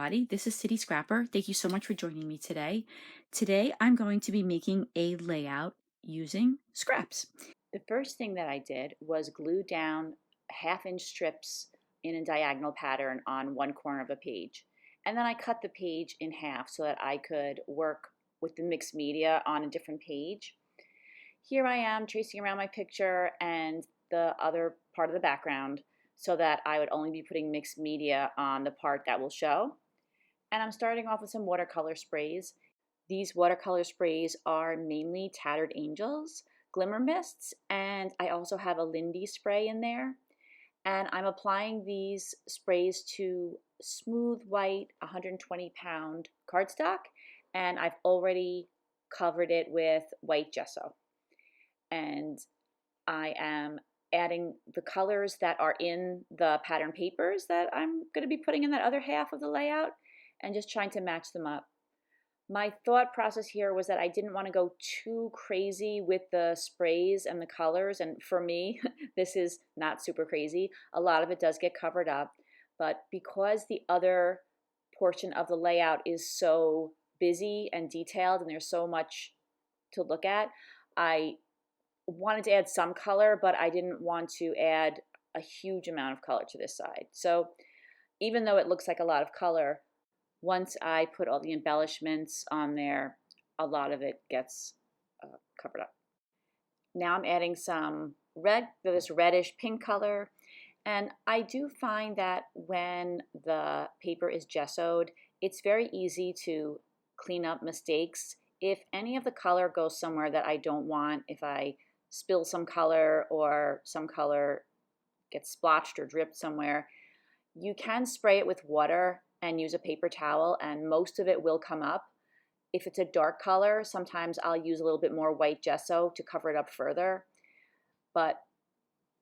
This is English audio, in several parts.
everybody. This is City Scrapper. Thank you so much for joining me today. Today I'm going to be making a layout using scraps. The first thing that I did was glue down half-inch strips in a diagonal pattern on one corner of a page. And then I cut the page in half so that I could work with the mixed media on a different page. Here I am tracing around my picture and the other part of the background so that I would only be putting mixed media on the part that will show. And I'm starting off with some watercolor sprays. These watercolor sprays are mainly Tattered Angels, Glimmer Mists, and I also have a Lindy spray in there. And I'm applying these sprays to smooth white 120-pound cardstock, and I've already covered it with white gesso. And I am adding the colors that are in the pattern papers that I'm going to be putting in that other half of the layout and just trying to match them up. My thought process here was that I didn't want to go too crazy with the sprays and the colors, and for me this is not super crazy. A lot of it does get covered up, but because the other portion of the layout is so busy and detailed and there's so much to look at, I wanted to add some color, but I didn't want to add a huge amount of color to this side. So even though it looks like a lot of color, once I put all the embellishments on there, a lot of it gets covered up. Now I'm adding some red, this reddish pink color, and I do find that when the paper is gessoed, it's very easy to clean up mistakes. If any of the color goes somewhere that I don't want, if I spill some color or some color gets splotched or dripped somewhere, you can spray it with water and use a paper towel and most of it will come up. If it's a dark color, sometimes I'll use a little bit more white gesso to cover it up further. But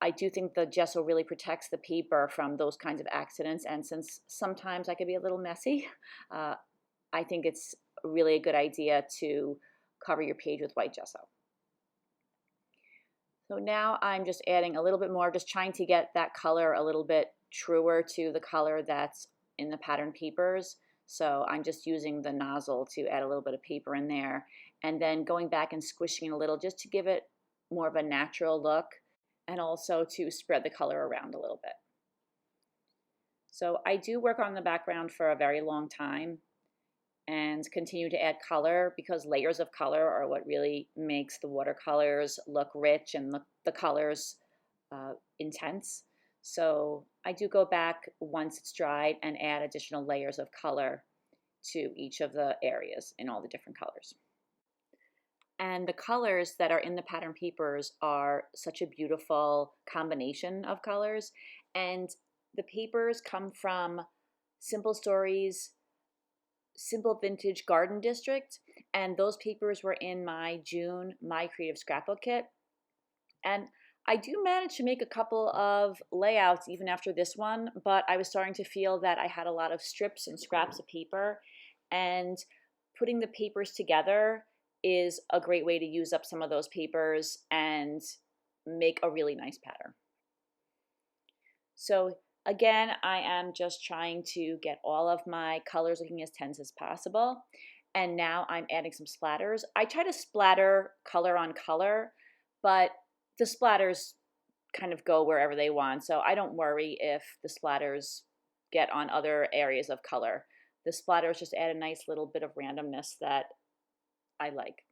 I do think the gesso really protects the paper from those kinds of accidents, and since sometimes I could be a little messy, I think it's really a good idea to cover your page with white gesso. So now I'm just adding a little bit more, just trying to get that color a little bit truer to the color that's in the pattern papers. So I'm just using the nozzle to add a little bit of paper in there and then going back and squishing it a little just to give it more of a natural look and also to spread the color around a little bit. So I do work on the background for a very long time and continue to add color because layers of color are what really makes the watercolors look rich and the colors intense. So I do go back once it's dried and add additional layers of color to each of the areas in all the different colors. And the colors that are in the pattern papers are such a beautiful combination of colors. And the papers come from Simple Stories, Simple Vintage Garden District, and those papers were in my June My Creative Scrapbook kit. And I do manage to make a couple of layouts even after this one, but I was starting to feel that I had a lot of strips and scraps of paper, and putting the papers together is a great way to use up some of those papers and make a really nice pattern. So again, I am just trying to get all of my colors looking as tense as possible. And now I'm adding some splatters. I try to splatter color on color, but the splatters kind of go wherever they want. So I don't worry if the splatters get on other areas of color. The splatters just add a nice little bit of randomness that I like.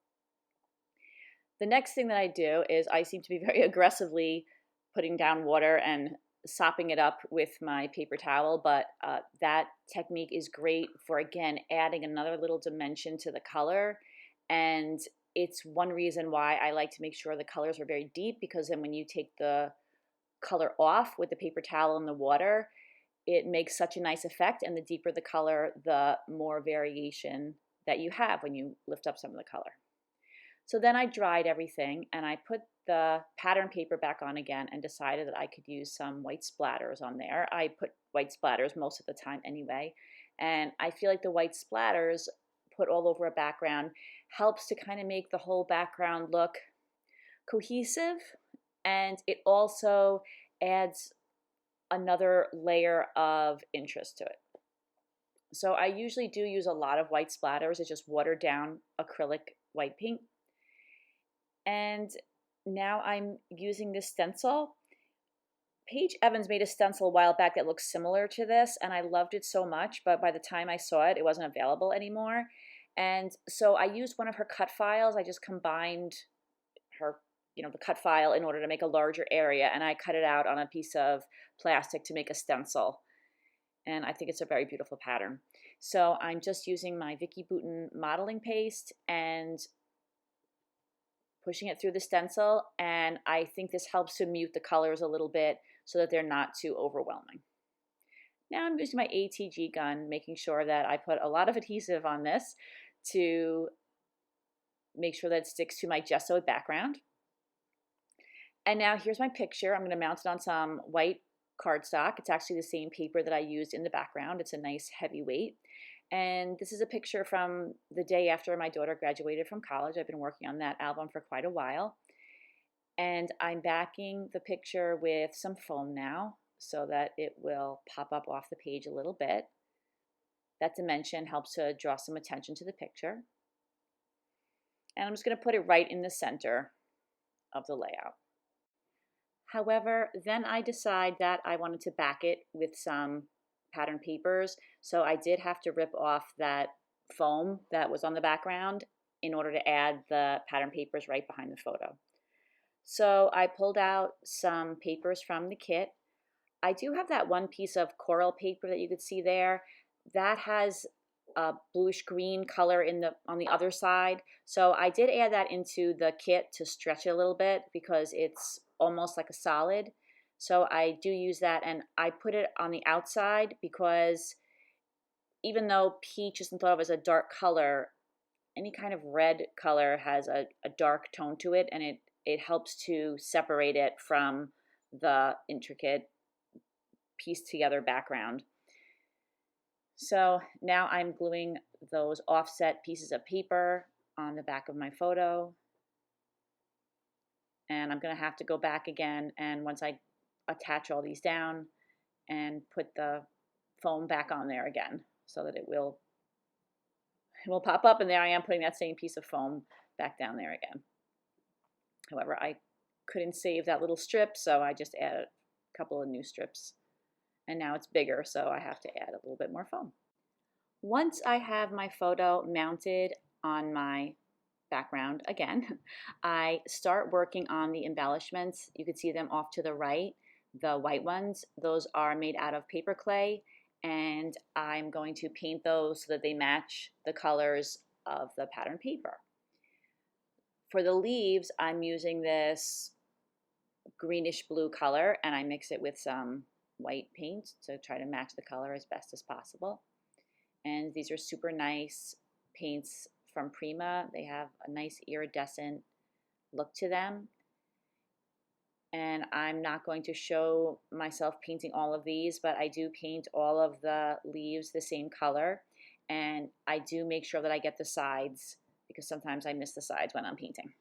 The next thing that I do is I seem to be very aggressively putting down water and sopping it up with my paper towel, but that technique is great for, again, adding another little dimension to the color. And it's one reason why I like to make sure the colors are very deep, because then when you take the color off with the paper towel and the water, it makes such a nice effect, and the deeper the color, the more variation that you have when you lift up some of the color. So then I dried everything and I put the pattern paper back on again and decided that I could use some white splatters on there. I put white splatters most of the time anyway, and I feel like the white splatters put all over a background helps to kind of make the whole background look cohesive, and it also adds another layer of interest to it. So I usually do use a lot of white splatters. It's just watered down acrylic white paint. And now I'm using this stencil. Paige Evans made a stencil a while back that looks similar to this, and I loved it so much, but by the time I saw it, it wasn't available anymore. And so I used one of her cut files. I just combined her, the cut file in order to make a larger area, and I cut it out on a piece of plastic to make a stencil. And I think it's a very beautiful pattern. So I'm just using my Vicki Boutin modeling paste and pushing it through the stencil, and I think this helps to mute the colors a little bit so that they're not too overwhelming. Now I'm using my ATG gun, making sure that I put a lot of adhesive on this to make sure that it sticks to my gessoed background. And now here's my picture. I'm going to mount it on some white cardstock. It's actually the same paper that I used in the background. It's a nice heavy weight. And this is a picture from the day after my daughter graduated from college. I've been working on that album for quite a while. And I'm backing the picture with some foam now so that it will pop up off the page a little bit. That dimension helps to draw some attention to the picture. And I'm just going to put it right in the center of the layout. However, then I decide that I wanted to back it with some pattern papers, so I did have to rip off that foam that was on the background in order to add the pattern papers right behind the photo. So I pulled out some papers from the kit. I do have that one piece of coral paper that you could see there. That has a bluish green color on the other side. So I did add that into the kit to stretch it a little bit because it's almost like a solid. So I do use that, and I put it on the outside because even though peach isn't thought of as a dark color, any kind of red color has a dark tone to it, and it helps to separate it from the intricate pieced together background. So now I'm gluing those offset pieces of paper on the back of my photo. And I'm going to have to go back again, and once I attach all these down and put the foam back on there again so that it will pop up, and there I am putting that same piece of foam back down there again. However, I couldn't save that little strip, so I just added a couple of new strips. And now it's bigger, so I have to add a little bit more foam. Once I have my photo mounted on my background again, I start working on the embellishments. You can see them off to the right, the white ones. Those are made out of paper clay, and I'm going to paint those so that they match the colors of the pattern paper. For the leaves, I'm using this greenish blue color, and I mix it with some white paint to try to match the color as best as possible. And these are super nice paints from Prima. They have a nice iridescent look to them. And I'm not going to show myself painting all of these, but I do paint all of the leaves the same color. And I do make sure that I get the sides because sometimes I miss the sides when I'm painting.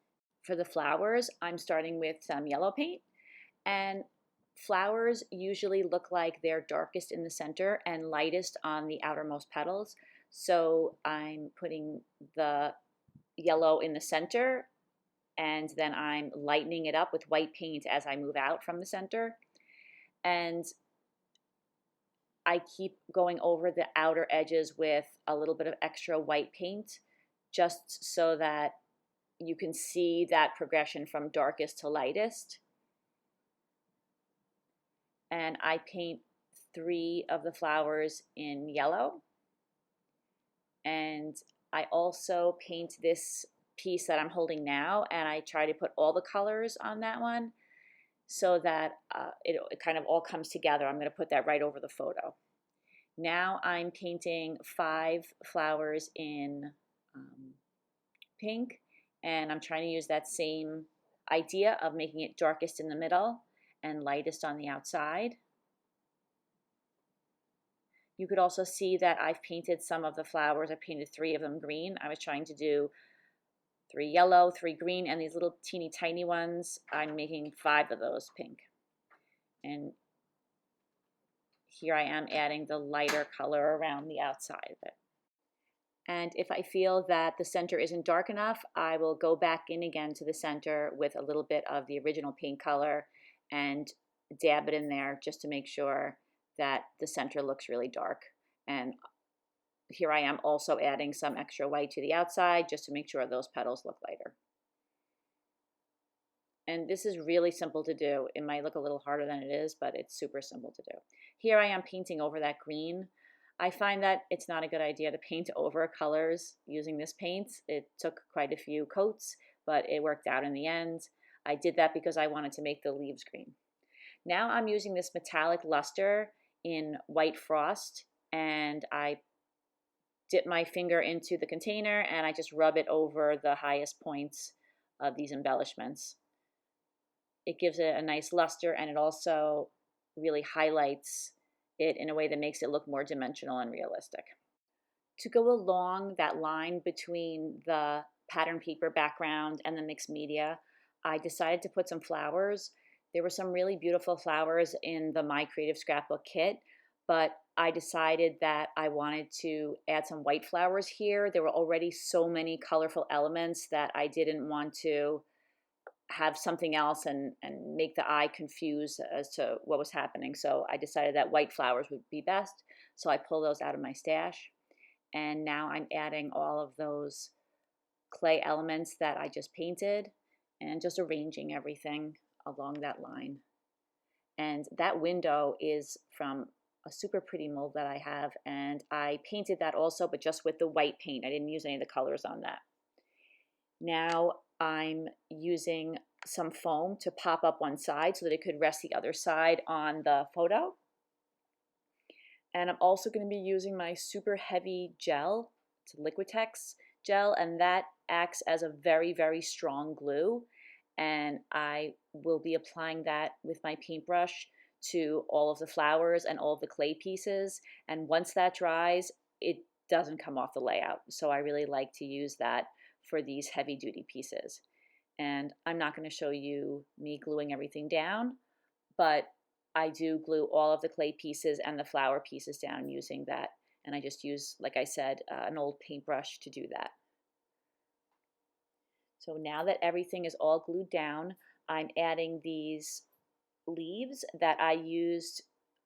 For the flowers, I'm starting with some yellow paint. And flowers usually look like they're darkest in the center and lightest on the outermost petals. So I'm putting the yellow in the center, and then I'm lightening it up with white paint as I move out from the center. And I keep going over the outer edges with a little bit of extra white paint just so that you can see that progression from darkest to lightest. And I paint 3 of the flowers in yellow. And I also paint this piece that I'm holding now, and I try to put all the colors on that one so that it kind of all comes together. I'm going to put that right over the photo. Now I'm painting 5 flowers in pink, and I'm trying to use that same idea of making it darkest in the middle and lightest on the outside. You could also see that I've painted some of the flowers. I painted 3 of them green. I was trying to do 3 yellow, 3 green, and these little teeny tiny ones, I'm making 5 of those pink. And here I am adding the lighter color around the outside of it. And if I feel that the center isn't dark enough, I will go back in again to the center with a little bit of the original paint color and dab it in there just to make sure that the center looks really dark. And here I am also adding some extra white to the outside just to make sure those petals look lighter. And this is really simple to do. It might look a little harder than it is, but it's super simple to do. Here I am painting over that green. I find that it's not a good idea to paint over colors using this paint. It took quite a few coats, but it worked out in the end. I did that because I wanted to make the leaves green. Now I'm using this metallic luster in white frost, and I dip my finger into the container and I just rub it over the highest points of these embellishments. It gives it a nice luster, and it also really highlights it in a way that makes it look more dimensional and realistic. To go along that line between the pattern paper background and the mixed media, I decided to put some flowers. There were some really beautiful flowers in the My Creative Scrapbook kit, but I decided that I wanted to add some white flowers here. There were already so many colorful elements that I didn't want to have something else and make the eye confused as to what was happening. So I decided that white flowers would be best. So I pulled those out of my stash. And now I'm adding all of those clay elements that I just painted and just arranging everything along that line. And that window is from a super pretty mold that I have. And I painted that also, but just with the white paint. I didn't use any of the colors on that. Now I'm using some foam to pop up one side so that it could rest the other side on the photo. And I'm also going to be using my super heavy gel. It's a Liquitex gel, and that acts as a very, very strong glue. And I will be applying that with my paintbrush to all of the flowers and all of the clay pieces. And once that dries, it doesn't come off the layout. So I really like to use that for these heavy duty pieces. And I'm not going to show you me gluing everything down, but I do glue all of the clay pieces and the flower pieces down using that. And I just use, like I said, an old paintbrush to do that. So now that everything is all glued down, I'm adding these leaves that I used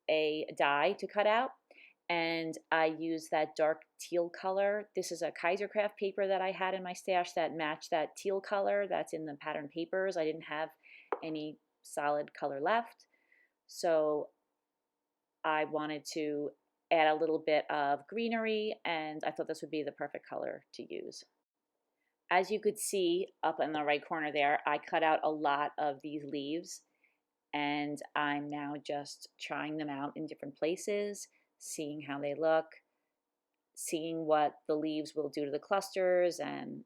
a die to cut out. And I use that dark teal color. This is a Kaisercraft paper that I had in my stash that matched that teal color that's in the pattern papers. I didn't have any solid color left, so I wanted to add a little bit of greenery, and I thought this would be the perfect color to use. As you could see up in the right corner there, I cut out a lot of these leaves, and I'm now just trying them out in different places, seeing how they look, seeing what the leaves will do to the clusters, and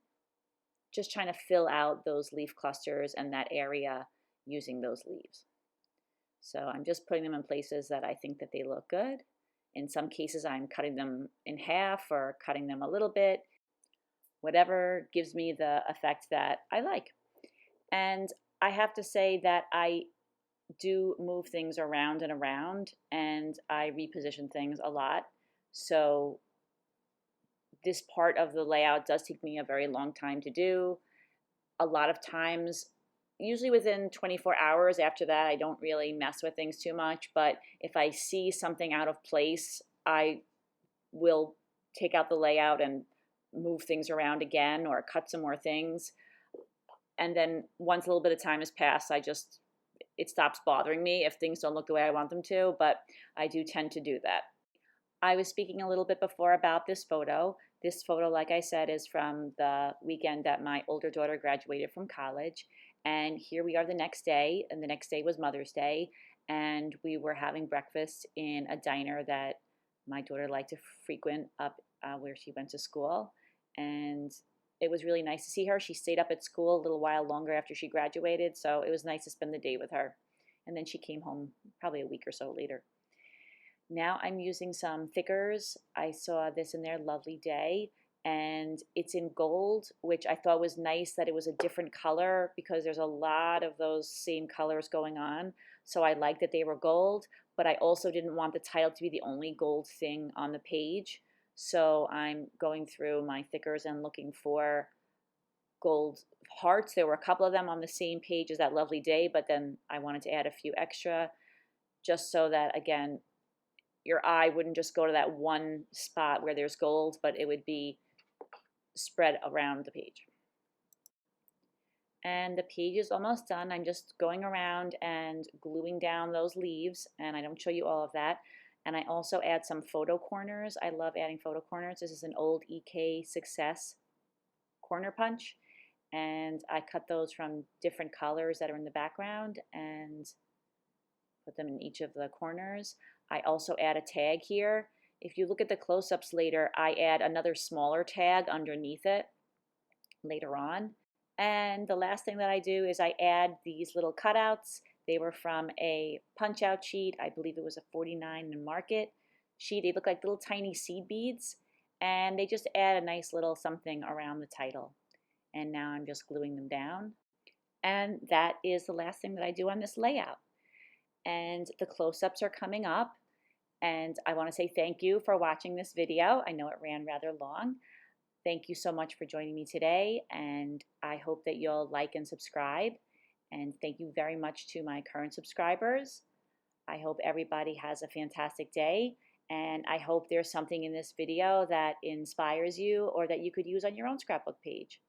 just trying to fill out those leaf clusters and that area using those leaves. So I'm just putting them in places that I think that they look good. In some cases, I'm cutting them in half or cutting them a little bit, whatever gives me the effect that I like. And I have to say that I do move things around and around, and I reposition things a lot. So this part of the layout does take me a very long time to do. A lot of times, usually within 24 hours after that, I don't really mess with things too much. But if I see something out of place, I will take out the layout and move things around again or cut some more things. And then once a little bit of time has passed, it stops bothering me if things don't look the way I want them to, but I do tend to do that. I was speaking a little bit before about this photo. This photo, like I said, is from the weekend that my older daughter graduated from college. And here we are the next day, and the next day was Mother's Day, and we were having breakfast in a diner that my daughter liked to frequent up where she went to school. And it was really nice to see her. She stayed up at school a little while longer after she graduated, so it was nice to spend the day with her. And then she came home probably a week or so later. Now I'm using some thickers. I saw this in there, Lovely Day, and it's in gold, which I thought was nice that it was a different color because there's a lot of those same colors going on. so I liked that they were gold, but I also didn't want the title to be the only gold thing on the page. So I'm going through my thickers and looking for gold hearts. There were a couple of them on the same page as that lovely day, but then I wanted to add a few extra just so that, again, your eye wouldn't just go to that one spot where there's gold, but it would be spread around the page. And the page is almost done. I'm just going around and gluing down those leaves, and I don't show you all of that. And I also add some photo corners. I love adding photo corners. This is an old EK Success corner punch, and I cut those from different colors that are in the background and put them in each of the corners. I also add a tag here. If you look at the close-ups later, I add another smaller tag underneath it later on. And the last thing that I do is I add these little cutouts. They were from a punch-out sheet. I believe it was a 49 in Market sheet. They look like little tiny seed beads, and they just add a nice little something around the title. And now I'm just gluing them down. And that is the last thing that I do on this layout. And the close-ups are coming up. And I want to say thank you for watching this video. I know it ran rather long. Thank you so much for joining me today, and I hope that you'll like and subscribe. And thank you very much to my current subscribers. I hope everybody has a fantastic day, and I hope there's something in this video that inspires you or that you could use on your own scrapbook page.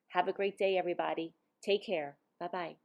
Have a great day, everybody. Take care. Bye-bye.